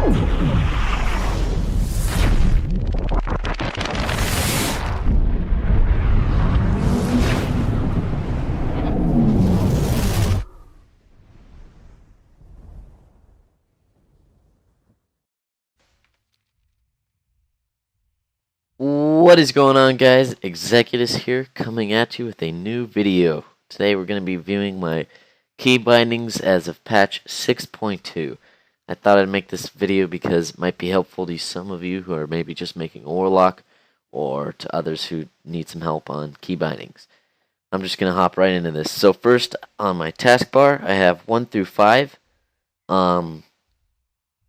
What is going on, guys? Executus here, coming at you with a new video. Today we're going to be viewing my key bindings as of patch 6.2. I thought I'd make this video because it might be helpful to some of you who are maybe just making a warlock, or to others who need some help on key bindings. I'm just going to hop right into this. So first, on my taskbar, I have 1 through 5. I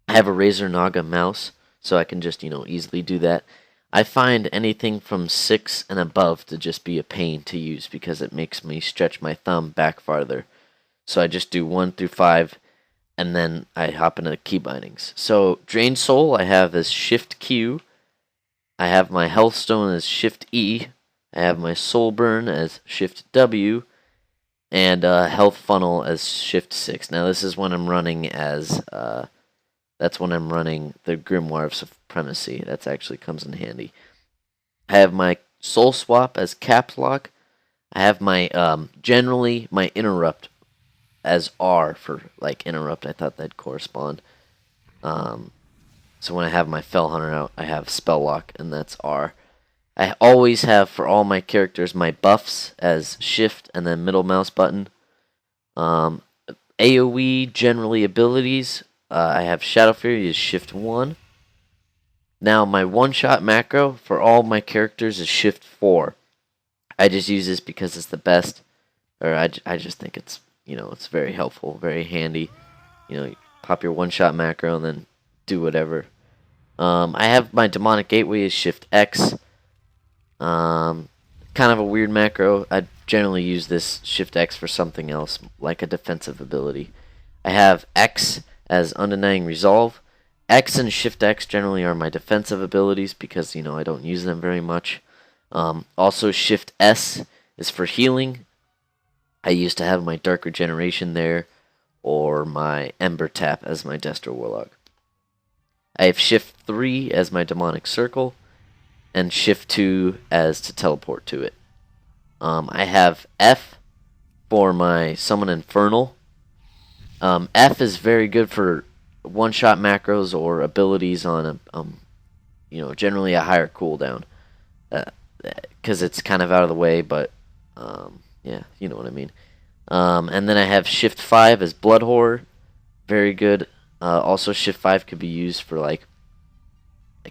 have a Razer Naga mouse, so I can just, easily do that. I find anything from 6 and above to just be a pain to use because it makes me stretch my thumb back farther. So I just do 1 through 5, and then I hop into the key bindings. So Drain Soul I have as Shift Q. I have my Healthstone as Shift E. I have my Soul Burn as Shift W. And Health Funnel as Shift 6. Now this is when I'm running as... That's when I'm running the Grimoire of Supremacy. That actually comes in handy. I have my Soul Swap as Caps Lock. I have my, generally, my Interrupt as R for, Interrupt. I thought that'd correspond. So when I have my Fell Hunter out, I have Spell Lock, and that's R. I always have, for all my characters, my buffs as Shift and then middle mouse button. AoE, generally abilities... I have Shadow Fury is Shift 1. Now my one-shot macro for all my characters is Shift 4. I just use this because it's the best, or I just think it's, it's very helpful, very handy. You pop your one-shot macro and then do whatever. I have my Demonic Gateway is Shift X. Kind of a weird macro. I generally use this Shift X for something else, like a defensive ability. I have X as Undenying Resolve. X and Shift X generally are my defensive abilities because, I don't use them very much. Also, Shift S is for healing. I used to have my Dark Regeneration there, or my Ember Tap as my Destro Warlock. I have Shift 3 as my Demonic Circle, and Shift 2 as to teleport to it. I have F for my Summon Infernal. F is very good for one-shot macros or abilities on a, generally a higher cooldown, because it's kind of out of the way. But yeah, you know what I mean. And then I have Shift 5 as Blood Horror, very good. Also, Shift 5 could be used for like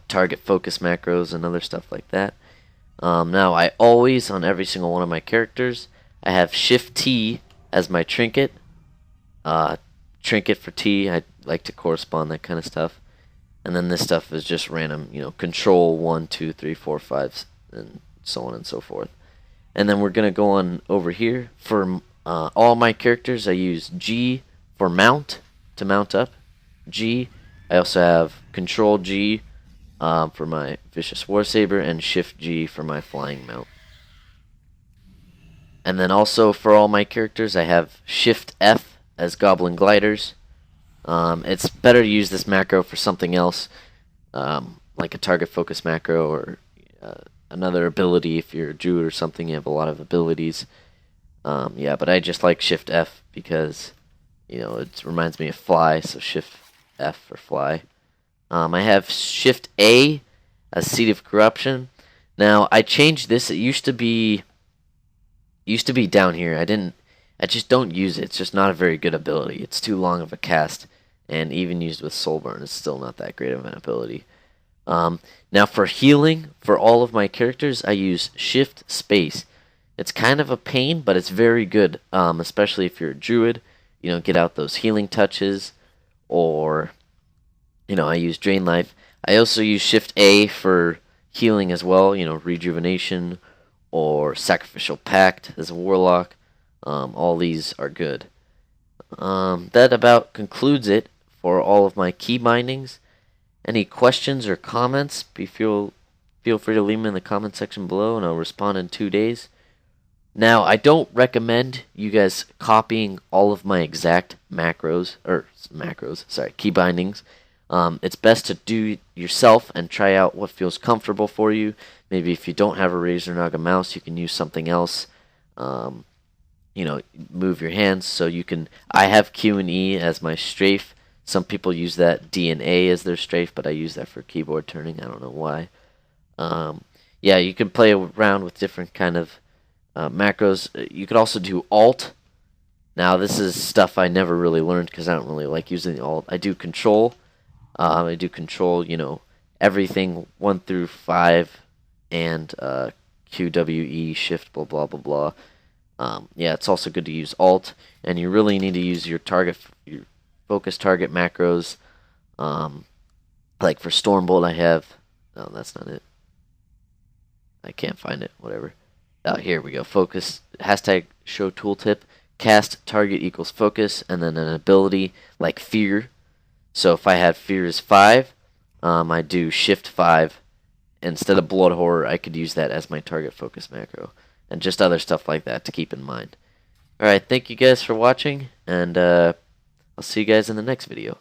target focus macros and other stuff like that. Now I always, on every single one of my characters, I have Shift T as my Trinket. Trinket for T, I like to correspond that kind of stuff. And then this stuff is just random, control 1, 2, 3, 4, 5, and so on and so forth. And then we're going to go on over here. For all my characters, I use G for mount, to mount up. G. I also have Control G for my Vicious Warsaber, and Shift G for my flying mount. And then also for all my characters, I have Shift F as Goblin Gliders. It's better to use this macro for something else, like a target focus macro, or another ability. If you're a druid or something, you have a lot of abilities. Yeah, but I just like Shift F because, it reminds me of fly, so Shift F for fly. I have Shift A as Seed of Corruption. Now, I changed this. It used to be down here. I just don't use it. It's just not a very good ability. It's too long of a cast, and even used with Soulburn, it's still not that great of an ability. Now for healing, for all of my characters, I use Shift Space. It's kind of a pain, but it's very good, especially if you're a druid. Get out those healing touches, or, I use Drain Life. I also use Shift A for healing as well, Rejuvenation, or Sacrificial Pact as a Warlock. All these are good. That about concludes it for all of my key bindings. Any questions or comments, feel free to leave them in the comment section below, and I'll respond in 2 days. Now, I don't recommend you guys copying all of my exact key bindings. It's best to do yourself and try out what feels comfortable for you. Maybe if you don't have a Razer Naga mouse, you can use something else. You know, move your hands so you can. I have Q and E as my strafe. Some people use that D and A as their strafe, but I use that for keyboard turning. I don't know why. Yeah, you can play around with different kind of macros. You could also do Alt. Now, this is stuff I never really learned because I don't really like using the Alt. I do Control. You know, everything 1 through 5 and QWE, Shift, blah, blah, blah, blah. Yeah, it's also good to use Alt, and you really need to use your focus target macros. Like for Stormbolt, I have. No, that's not it. I can't find it. Whatever. Here we go. Focus hashtag show tooltip. Cast target equals focus, and then an ability like Fear. So if I had Fear is 5, I do Shift 5. Instead of Blood Horror, I could use that as my target focus macro. And just other stuff like that to keep in mind. Alright, thank you guys for watching, and I'll see you guys in the next video.